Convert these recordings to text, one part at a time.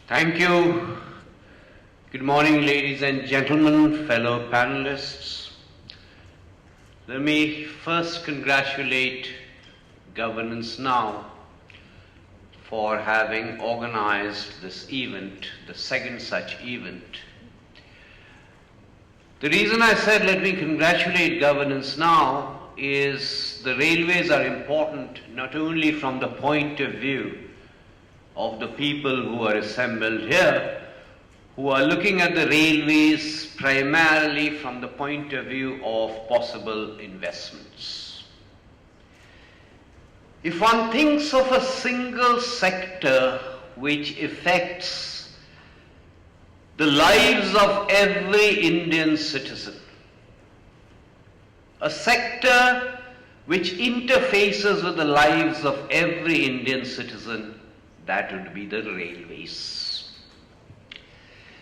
Thank you. Good morning, ladies and gentlemen, fellow panelists. Let me first congratulate Governance Now for having organized this event, the second such event. The reason I said let me congratulate Governance Now is the railways are important not only from the point of view of the people who are assembled here, who are looking at the railways primarily from the point of view of possible investments. If one thinks of a single sector which affects the lives of every Indian citizen, a sector which interfaces with the lives of every Indian citizen, that would be the railways.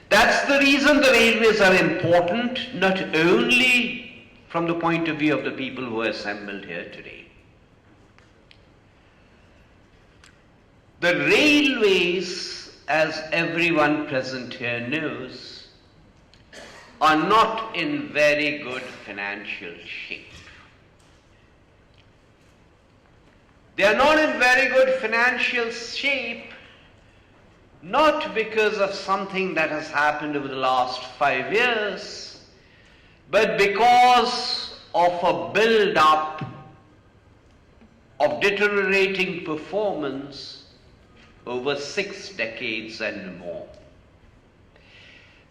That's the reason the railways are important, not only from the point of view of the people who are assembled here today. The railways, as everyone present here knows, are not in very good financial shape. They are not in very good financial shape, not because of something that has happened over the last 5 years, but because of a build-up of deteriorating performance over 6 decades and more.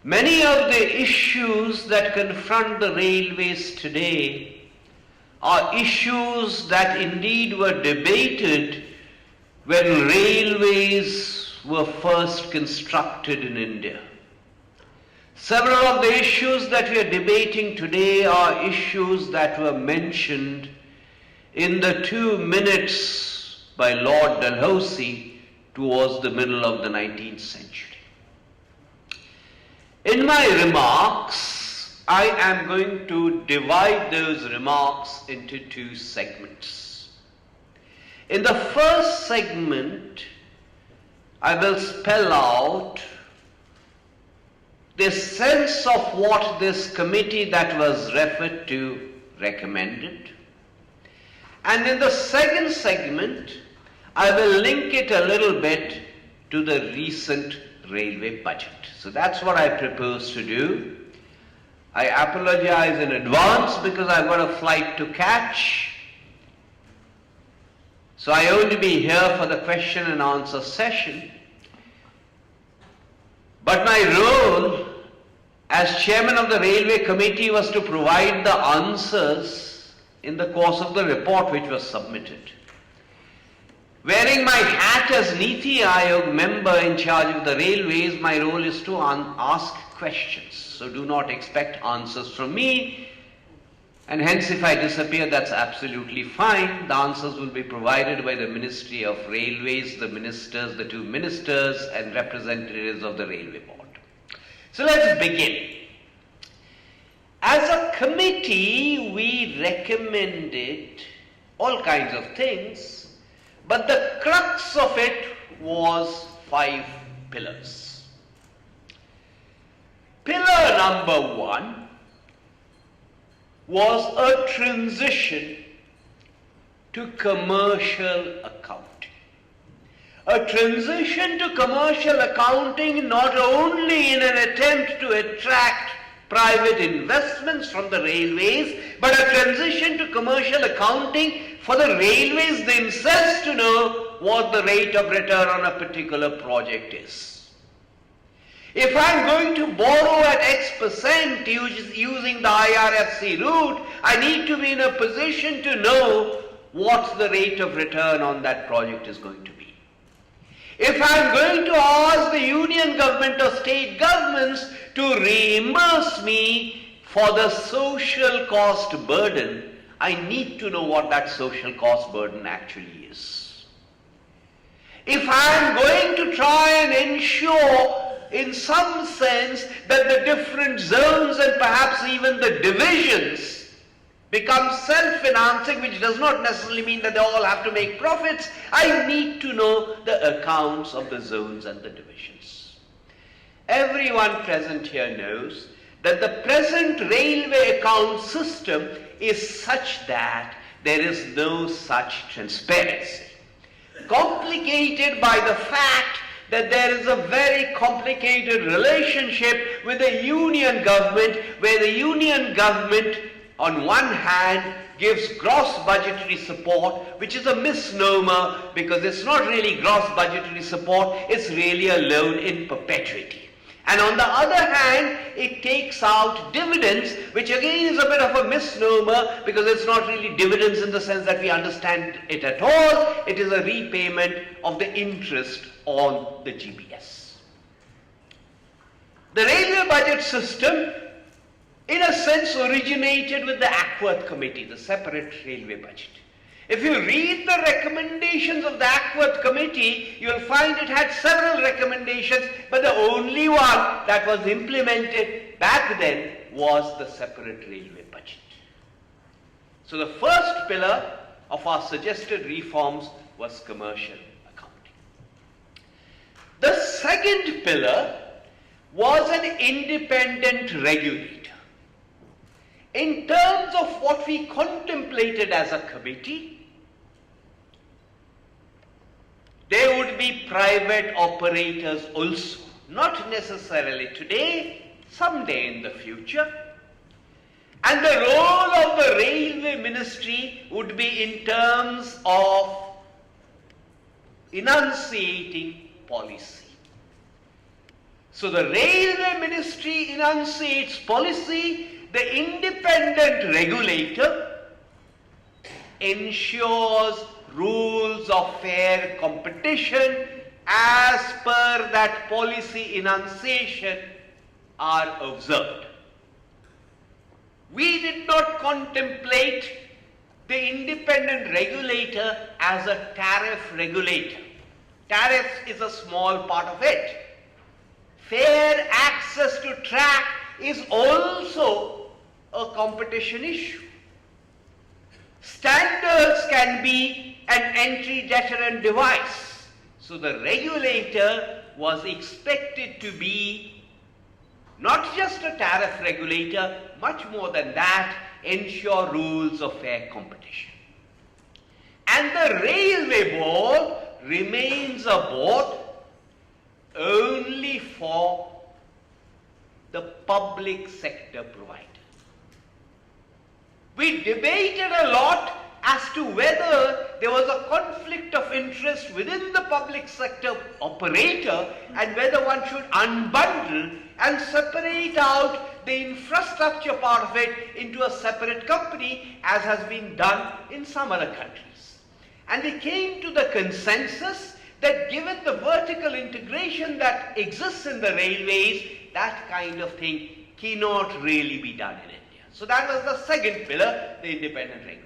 Many of the issues that confront the railways today are issues that indeed were debated when railways were first constructed in India. Several of the issues that we are debating today are issues that were mentioned in the 2 minutes by Lord Dalhousie towards the middle of the 19th century. In my remarks, I am going to divide those remarks into 2 segments. In the first segment, I will spell out the sense of what this committee that was referred to recommended. And in the second segment, I will link it a little bit to the recent railway budget. So that's what I propose to do. I apologize in advance because I've got a flight to catch. So I only be here for the question and answer session. But my role as chairman of the railway committee was to provide the answers in the course of the report which was submitted. Wearing my hat as Niti Aayog member in charge of the railways, my role is to ask questions. So do not expect answers from me. And hence if I disappear, that's absolutely fine. The answers will be provided by the Ministry of Railways, the ministers, the 2 ministers and representatives of the Railway Board. So let's begin. As a committee, we recommended all kinds of things, but the crux of it was 5 pillars. Pillar number 1 was a transition to commercial accounting. A transition to commercial accounting not only in an attempt to attract private investments from the railways, but a transition to commercial accounting for the railways themselves to know what the rate of return on a particular project is. If I'm going to borrow at X% using the IRFC route, I need to be in a position to know what the rate of return on that project is going to be. If I'm going to ask the union government or state governments to reimburse me for the social cost burden, I need to know what that social cost burden actually is. If I'm going to try and ensure in some sense that the different zones and perhaps even the divisions become self-financing, which does not necessarily mean that they all have to make profits, I need to know the accounts of the zones and the divisions. Everyone present here knows that the present railway account system is such that there is no such transparency. Complicated by the fact that there is a very complicated relationship with the union government, where the union government on one hand gives gross budgetary support, which is a misnomer because it's not really gross budgetary support, it's really a loan in perpetuity. And on the other hand, it takes out dividends, which again is a bit of a misnomer because it's not really dividends in the sense that we understand it at all. It is a repayment of the interest on the GBS. The railway budget system, in a sense, originated with the Ackworth Committee, the separate railway budget. If you read the recommendations of the Ackworth Committee, you will find it had several recommendations, but the only one that was implemented back then was the separate railway budget. So the first pillar of our suggested reforms was commercial accounting. The second pillar was an independent regulator. In terms of what we contemplated as a committee, there would be private operators also, not necessarily today, someday in the future. And the role of the railway ministry would be in terms of enunciating policy. So the railway ministry enunciates policy, the independent regulator ensures rules of fair competition as per that policy enunciation are observed. We did not contemplate the independent regulator as a tariff regulator. Tariff is a small part of it. Fair access to track is also a competition issue. Standards can be an entry deterrent device. So the regulator was expected to be not just a tariff regulator, much more than that, ensure rules of fair competition. And the railway board remains a board only for the public sector provider. We debated a lot as to whether there was a conflict of interest within the public sector operator and whether one should unbundle and separate out the infrastructure part of it into a separate company, as has been done in some other countries. And we came to the consensus that given the vertical integration that exists in the railways, that kind of thing cannot really be done in India. So that was the second pillar, the independent regulator.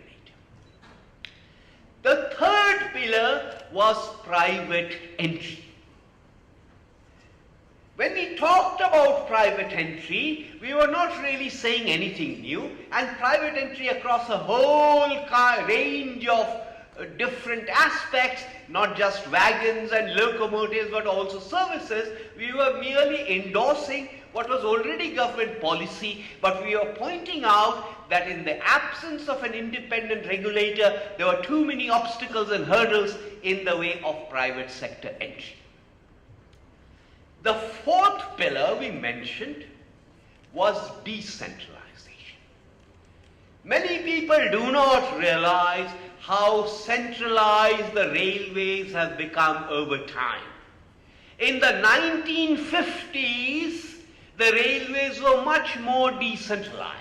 The third pillar was private entry. When we talked about private entry, we were not really saying anything new, and private entry across a whole range of different aspects, not just wagons and locomotives but also services, we were merely endorsing what was already government policy, but we were pointing out that in the absence of an independent regulator, there were too many obstacles and hurdles in the way of private sector entry. The fourth pillar we mentioned was decentralization. Many people do not realize how centralized the railways have become over time. In the 1950s, the railways were much more decentralized.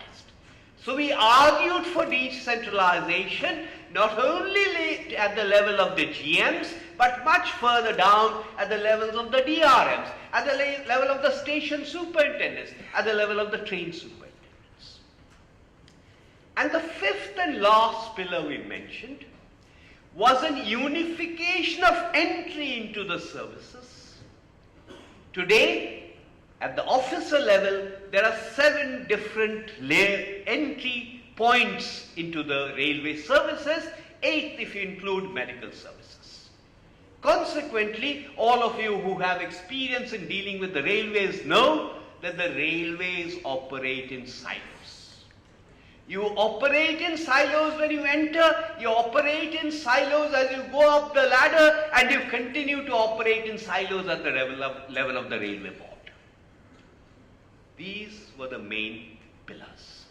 So we argued for decentralization, not only at the level of the GMs, but much further down at the levels of the DRMs, at the level of the station superintendents, at the level of the train superintendents. And the fifth and last pillar we mentioned was an unification of entry into the services. Today, at the officer level, there are 7 different entry points into the railway services, 8 if you include medical services. Consequently, all of you who have experience in dealing with the railways know that the railways operate in silos. You operate in silos when you enter, you operate in silos as you go up the ladder, and you continue to operate in silos at the level of the railway board. These were the main pillars.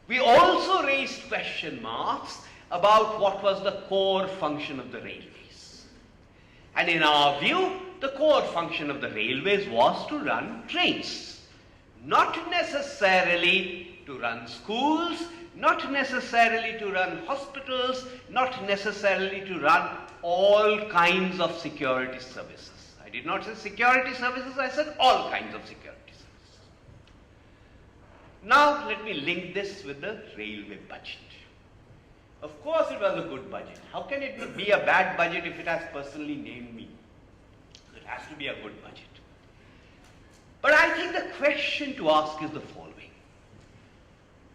We also raised question marks about what was the core function of the railways. And in our view, the core function of the railways was to run trains, not necessarily to run schools, not necessarily to run hospitals, not necessarily to run all kinds of security services. I did not say security services, I said all kinds of security services. Now let me link this with the railway budget. Of course it was a good budget. How can it be a bad budget if it has personally named me? It has to be a good budget. But I think the question to ask is the following.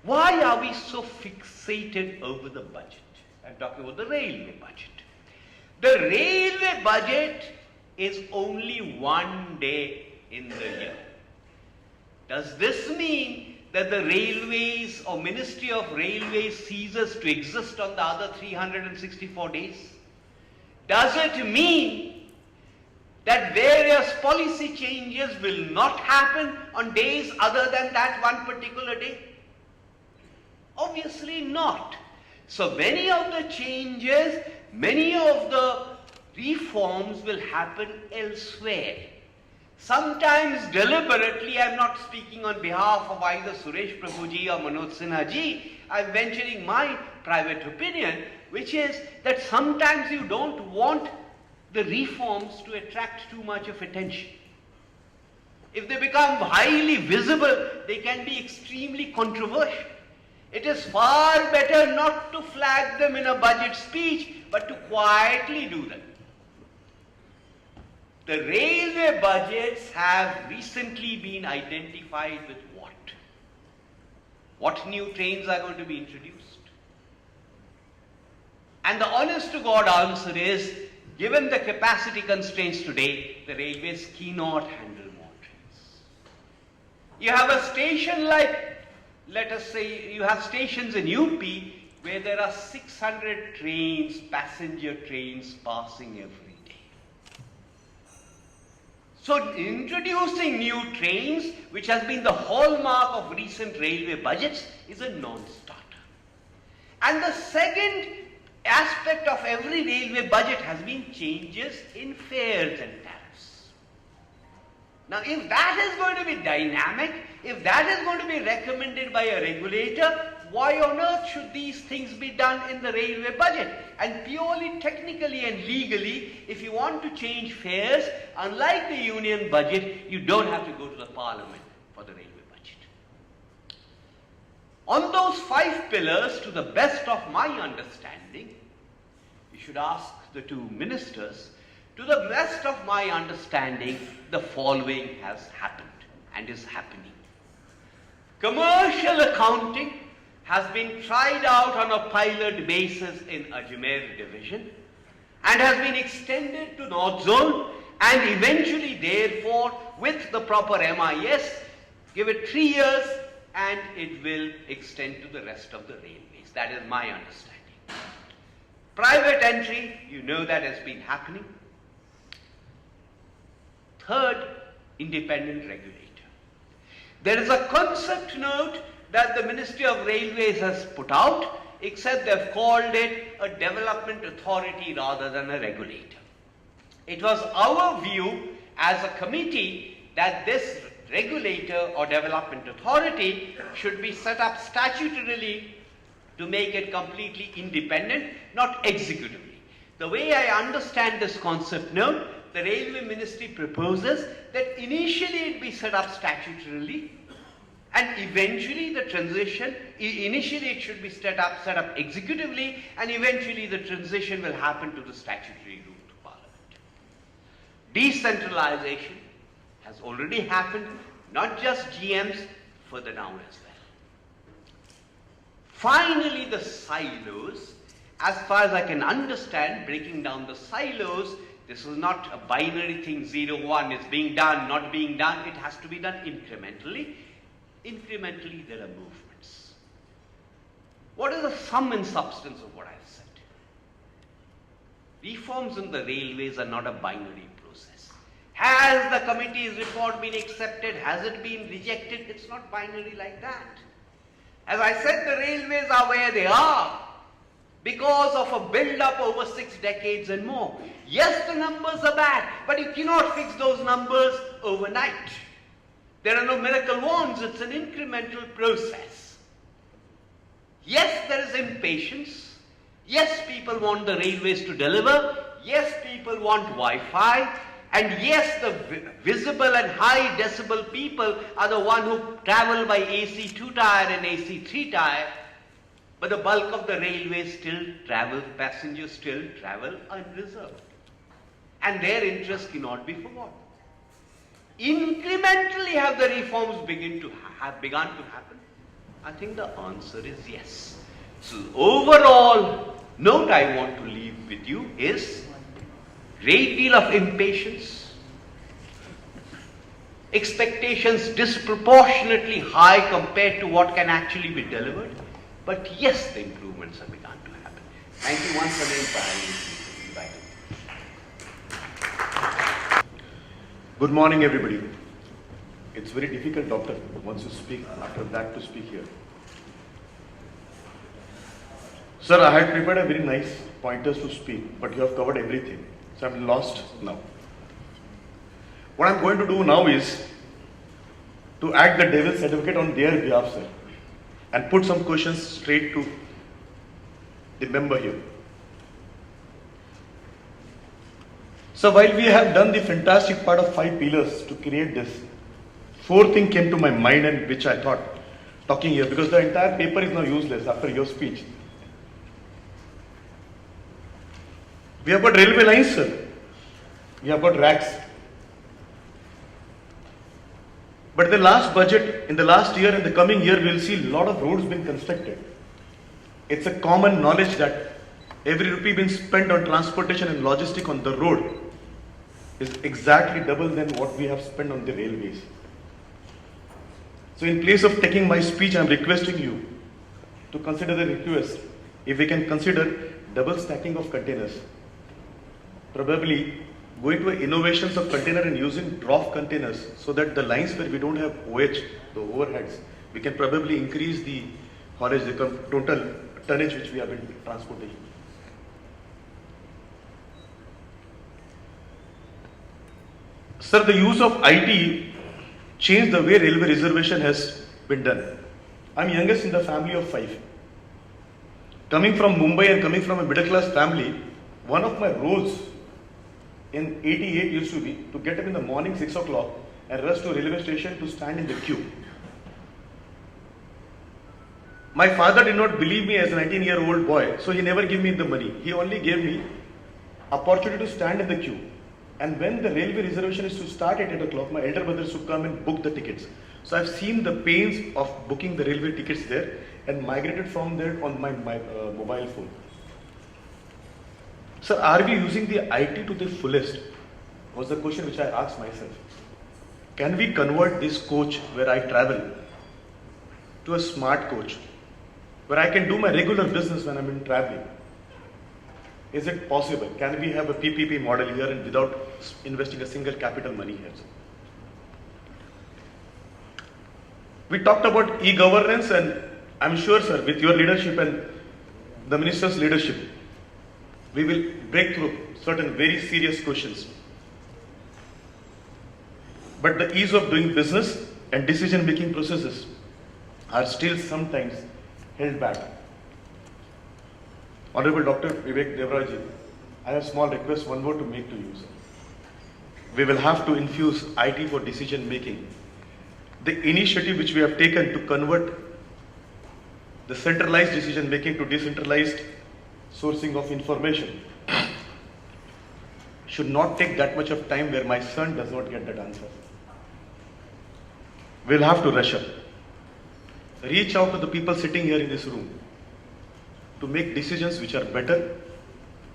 Why are we so fixated over the budget? I'm talking about the railway budget. The railway budget is only one day in the year. Does this mean that the railways or Ministry of Railways ceases to exist on the other 364 days? Does it mean that various policy changes will not happen on days other than that one particular day? Obviously not. So many of the changes, many of the reforms will happen elsewhere. Sometimes deliberately, I am not speaking on behalf of either Suresh Prabhuji or Manoj Sinha ji, I am venturing my private opinion, which is that sometimes you don't want the reforms to attract too much of attention. If they become highly visible, they can be extremely controversial. It is far better not to flag them in a budget speech, but to quietly do them. The railway budgets have recently been identified with what? What new trains are going to be introduced? And the honest to God answer is, given the capacity constraints today, the railways cannot handle more trains. You have a station like, let us say, you have stations in UP where there are 600 trains, passenger trains passing every day. So introducing new trains, which has been the hallmark of recent railway budgets, is a non-starter. And the second aspect of every railway budget has been changes in fares and tariffs. Now if that is going to be dynamic, if that is going to be recommended by a regulator, why on earth should these things be done in the railway budget? And purely technically and legally, if you want to change fares, unlike the union budget, you don't have to go to the parliament for the railway budget. On those 5 pillars, to the best of my understanding, you should ask the 2 ministers, to the best of my understanding, the following has happened and is happening. Commercial accounting has been tried out on a pilot basis in Ajmer division and has been extended to North Zone, and eventually therefore with the proper MIS, give it 3 years and it will extend to the rest of the railways. That is my understanding. Private entry, you know that has been happening. Third, independent regulator. There is a concept note that the Ministry of Railways has put out, except they have called it a development authority rather than a regulator. It was our view as a committee that this regulator or development authority should be set up statutorily to make it completely independent, not executively. The way I understand this concept note, the Railway Ministry proposes that initially it be set up statutorily, and eventually the transition, initially it should be set up executively, and eventually the transition will happen to the statutory route to Parliament. Decentralization has already happened, not just GMs, further down as well. Finally, the silos As far as I can understand, breaking down the silos, this is not a binary thing, 0, 1, it's being done, not being done. It has to be done incrementally. Incrementally, there are movements. What is the sum and substance of what I've said? Reforms in the railways are not a binary process. Has the committee's report been accepted? Has it been rejected? It's not binary like that. As I said, the railways are where they are because of a build-up over 6 decades and more. Yes, the numbers are bad, but you cannot fix those numbers overnight. There are no miracle wands, it's an incremental process. Yes, there is impatience. Yes, people want the railways to deliver. Yes, people want Wi-Fi. And yes, the visible and high decibel people are the one who travel by AC 2-tier and AC 3-tier. But the bulk of the railways still travel, passengers still travel unreserved. And their interest cannot be forgotten. Incrementally have the reforms begun to happen? I think the answer is yes. So overall note I want to leave with you is great deal of impatience, expectations disproportionately high compared to what can actually be delivered. But yes, the improvements have begun to happen. Thank you once again for having me. Good morning, everybody. It's very difficult, doctor, once you speak, after that to speak here. Sir, I had prepared a very nice pointers to speak, but you have covered everything. So I'm lost now. What I'm going to do now is to act the devil's advocate on their behalf, sir, and put some questions straight to the member here. So while we have done the fantastic part of 5 pillars to create this, 4 things came to my mind and which I thought talking here, because the entire paper is now useless after your speech. We have got railway lines, sir. We have got racks. But the last budget, in the last year and the coming year, we will see a lot of roads being constructed. It's a common knowledge that every rupee being spent on transportation and logistic on the road is exactly double than what we have spent on the railways. So in place of taking my speech, I am requesting you to consider the request. If we can consider double stacking of containers, probably going to innovations of container and using drop containers so that the lines where we don't have OH, the overheads, we can probably increase the haulage, the total tonnage which we have been transporting. Sir, the use of IT changed the way railway reservation has been done. I'm youngest in the family of 5. Coming from Mumbai and coming from a middle class family, one of my roles in 88 used to be to get up in the morning 6 o'clock and rush to a railway station to stand in the queue. My father did not believe me as a 19-year-old boy, so he never gave me the money. He only gave me opportunity to stand in the queue. And when the railway reservation is to start at 8 o'clock, my elder brothers would come and book the tickets. So I've seen the pains of booking the railway tickets there and migrated from there on my mobile phone. Sir, are we using the IT to the fullest? Was the question which I asked myself. Can we convert this coach where I travel to a smart coach where I can do my regular business when I'm in traveling? Is it possible? Can we have a PPP model here and without investing a single capital money here? We talked about e-governance, and I'm sure, sir, with your leadership and the minister's leadership, we will break through certain very serious questions. But the ease of doing business and decision-making processes are still sometimes held back. Honorable Dr. Bibek, Debroy, I have a small request, one more to make to you, sir. We will have to infuse IT for decision-making. The initiative which we have taken to convert the centralized decision-making to decentralized sourcing of information should not take that much of time where my son does not get that answer. We'll have to rush up. Reach out to the people sitting here in this room. to make decisions which are better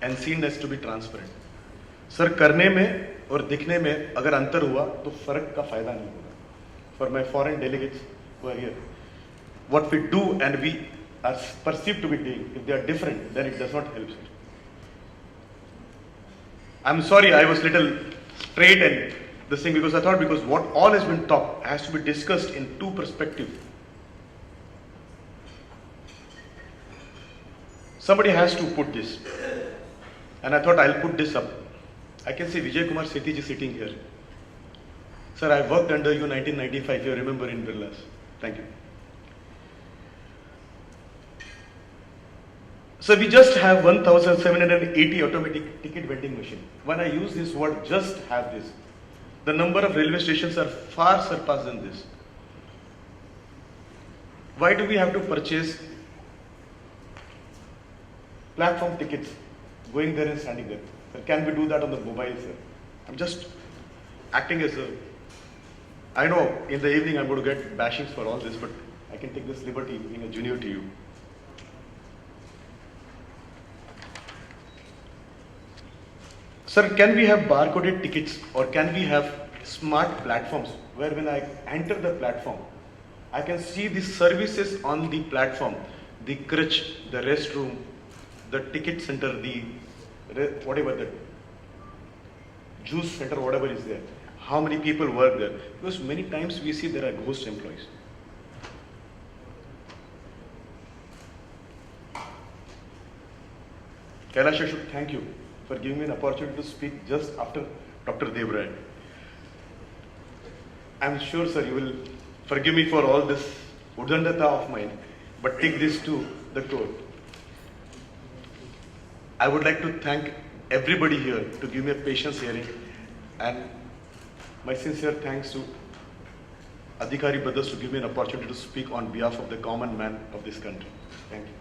and seen as to be transparent. Sir करने में और दिखने में अगर अंतर हुआ तो फर्क का फायदा नहीं होगा. For my foreign delegates who are here, what we do and we are perceived to be doing, if they are different, then it does not help, sir. I'm sorry I was little straight and this thing, because I thought because what all has been talked has to be discussed in two perspectives. Somebody has to put this, and I thought I'll put this up. I can see Vijay Kumar Sethi ji sitting here. Sir, I worked under you 1995, you remember, in Birlas. Thank you. So we just have 1,780 automatic ticket vending machine. When I use this word, just have this, the number of railway stations are far surpassed than this. Why do we have to purchase platform tickets, going there and standing there? Sir, can we do that on the mobile, sir? I'm just acting as a, I know in the evening I'm going to get bashings for all this, but I can take this liberty being a junior to you. Sir, can we have barcoded tickets, or can we have smart platforms where when I enter the platform, I can see the services on the platform, the crutch, the restroom, the ticket center, the whatever, the juice center, whatever is there, how many people work there, because many times we see there are ghost employees. Kailash, I should thank you for giving me an opportunity to speak just after Dr. Debroy. I'm sure, sir, you will forgive me for all this udandata of mine, but take this to the court. I would like to thank everybody here to give me a patience hearing, and my sincere thanks to Adhikari brothers to give me an opportunity to speak on behalf of the common man of this country. Thank you.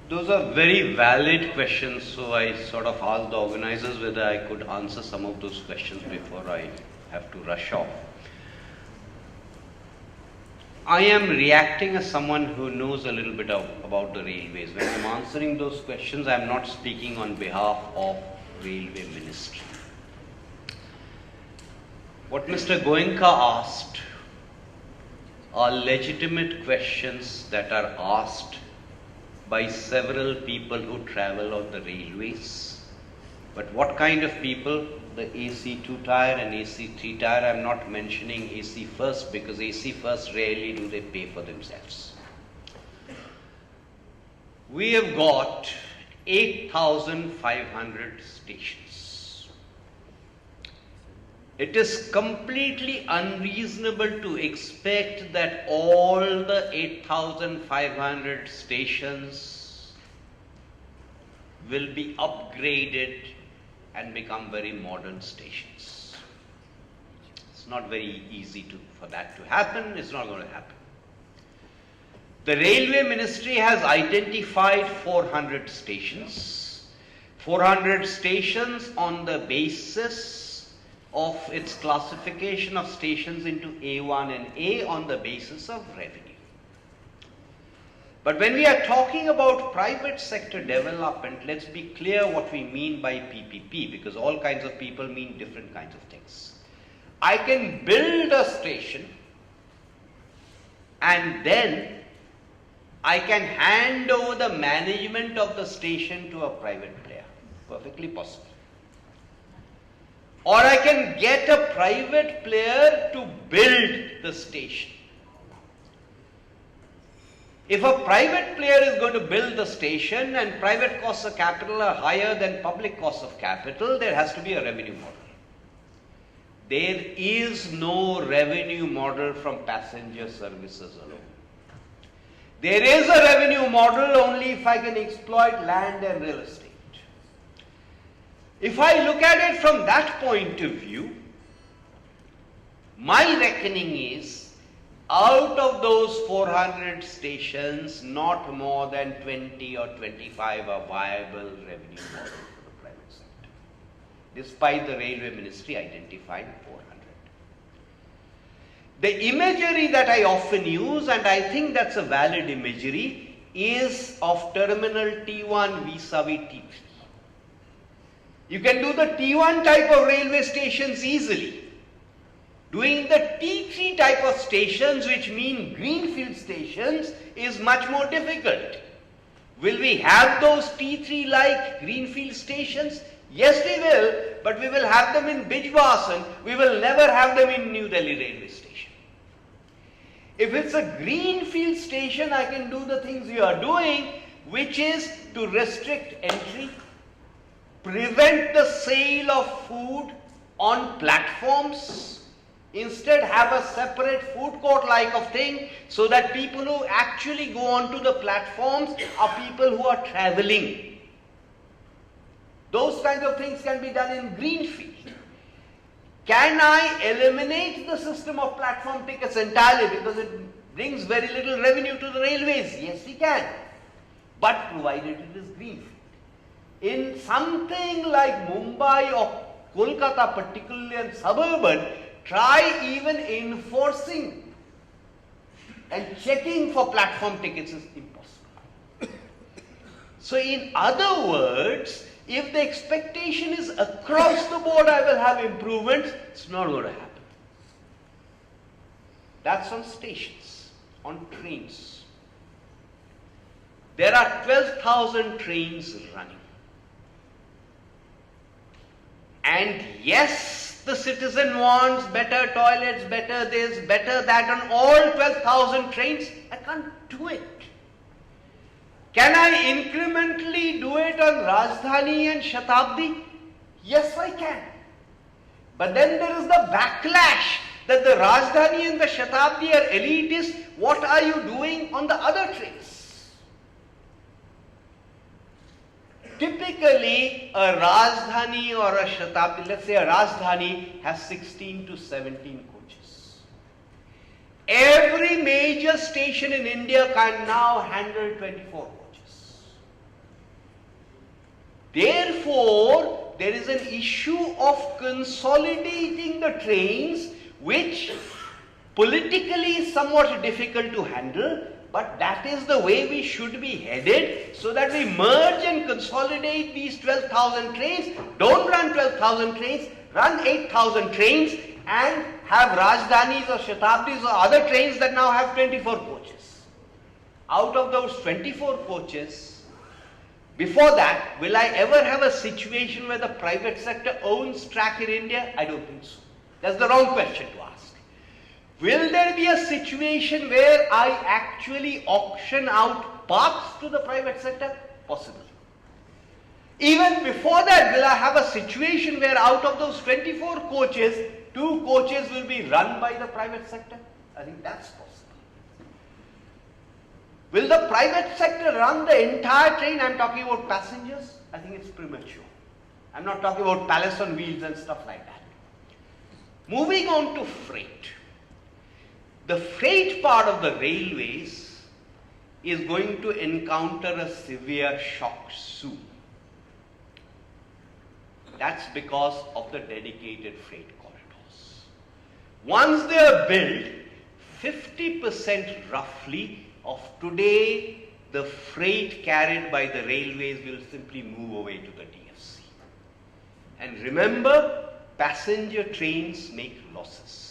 Those are very valid questions, so I sort of asked the organizers whether I could answer some of those questions before I have to rush off. I am reacting as someone who knows a little bit about the railways. When I'm answering those questions, I'm not speaking on behalf of Railway Ministry. What Mr. Goenka asked are legitimate questions that are asked by several people who travel on the railways. But what kind of people? The AC 2-tier and AC 3-tier. I'm not mentioning AC first because AC first rarely do they pay for themselves. We have got 8,500 stations. It is completely unreasonable to expect that all the 8,500 stations will be upgraded and become very modern stations. It's not very easy for that to happen. It's not going to happen. The Railway Ministry has identified 400 stations. 400 stations on the basis of its classification of stations into A1 and A on the basis of revenue. But when we are talking about private sector development, let's be clear what we mean by PPP, because all kinds of people mean different kinds of things. I can build a station and then I can hand over the management of the station to a private player. Perfectly possible. Or I can get a private player to build the station. If a private player is going to build the station and private costs of capital are higher than public costs of capital, there has to be a revenue model. There is no revenue model from passenger services alone. There is a revenue model only if I can exploit land and real estate. If I look at it from that point of view, my reckoning is out of those 400 stations, not more than 20 or 25 are viable revenue model for the private sector, despite the Railway Ministry identifying 400. The imagery that I often use, and I think that's a valid imagery, is of terminal T1 vis-a-vis T3. You can do the T1 type of railway stations easily. Doing the T3 type of stations, which mean greenfield stations, is much more difficult. Will we have those T3 like greenfield stations? Yes, we will, but we will have them in Bijwasan. We will never have them in New Delhi railway station. If it's a greenfield station, I can do the things you are doing, which is to restrict entry, prevent the sale of food on platforms, instead have a separate food court like of thing, so that people who actually go onto the platforms are people who are traveling. Those kinds of things can be done in greenfield. Can I eliminate the system of platform tickets entirely because it brings very little revenue to the railways? Yes, we can, but provided it is greenfield. In something like Mumbai or Kolkata, particularly and suburban, try even enforcing and checking for platform tickets is impossible. So in other words, if the expectation is across the board I will have improvements, it's not going to happen. That's on stations, on trains. There are 12,000 trains running. And yes, the citizen wants better toilets, better this, better that on all 12,000 trains. I can't do it. Can I incrementally do it on Rajdhani and Shatabdi? Yes, I can. But then there is the backlash that the Rajdhani and the Shatabdi are elitist. What are you doing on the other trains? Typically, a Rajdhani or a Shatabdi, let's say a Rajdhani has 16 to 17 coaches. Every major station in India can now handle 24 coaches. Therefore, there is an issue of consolidating the trains, which politically is somewhat difficult to handle, but that is the way we should be headed, so that we merge and consolidate these 12,000 trains. Don't run 12,000 trains, run 8,000 trains and have Rajdhanis or Shatabdis or other trains that now have 24 coaches. Out of those 24 coaches, before that, will I ever have a situation where the private sector owns track in India? I don't think so. That's the wrong question to ask. Will there be a situation where I actually auction out paths to the private sector? Possible. Even before that, will I have a situation where out of those 24 coaches, 2 coaches will be run by the private sector? I think that's possible. Will the private sector run the entire train? I'm talking about passengers. I think it's premature. I'm not talking about palace on wheels and stuff like that. Moving on to freight. The freight part of the railways is going to encounter a severe shock soon. That's because of the dedicated freight corridors. Once they are built, 50% roughly of today the freight carried by the railways will simply move away to the DFC. And remember, passenger trains make losses.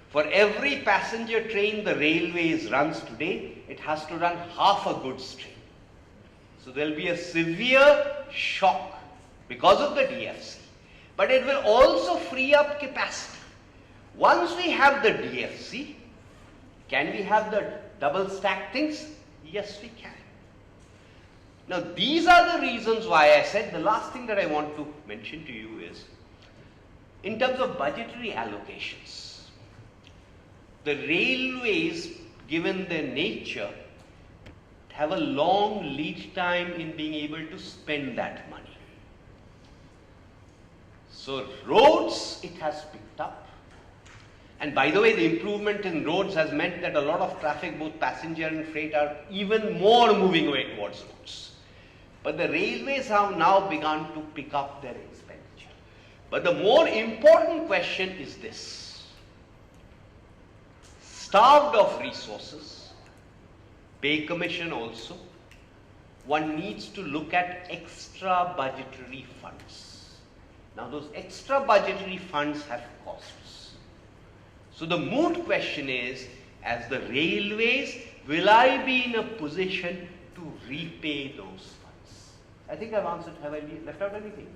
For every passenger train the railways runs today, it has to run half a goods train. So there will be a severe shock because of the DFC. But it will also free up capacity. Once we have the DFC, can we have the double stack things? Yes, we can. Now these are the reasons why I said the last thing that I want to mention to you is, in terms of budgetary allocations, the railways, given their nature, have a long lead time in being able to spend that money. So roads, it has picked up. And by the way, the improvement in roads has meant that a lot of traffic, both passenger and freight, are even more moving away towards roads. But the railways have now begun to pick up their expenditure. But the more important question is this. Starved of resources, pay commission also, one needs to look at extra budgetary funds. Now those extra budgetary funds have costs. So the moot question is, as the railways, will I be in a position to repay those funds? I think I've answered. Have I left out anything?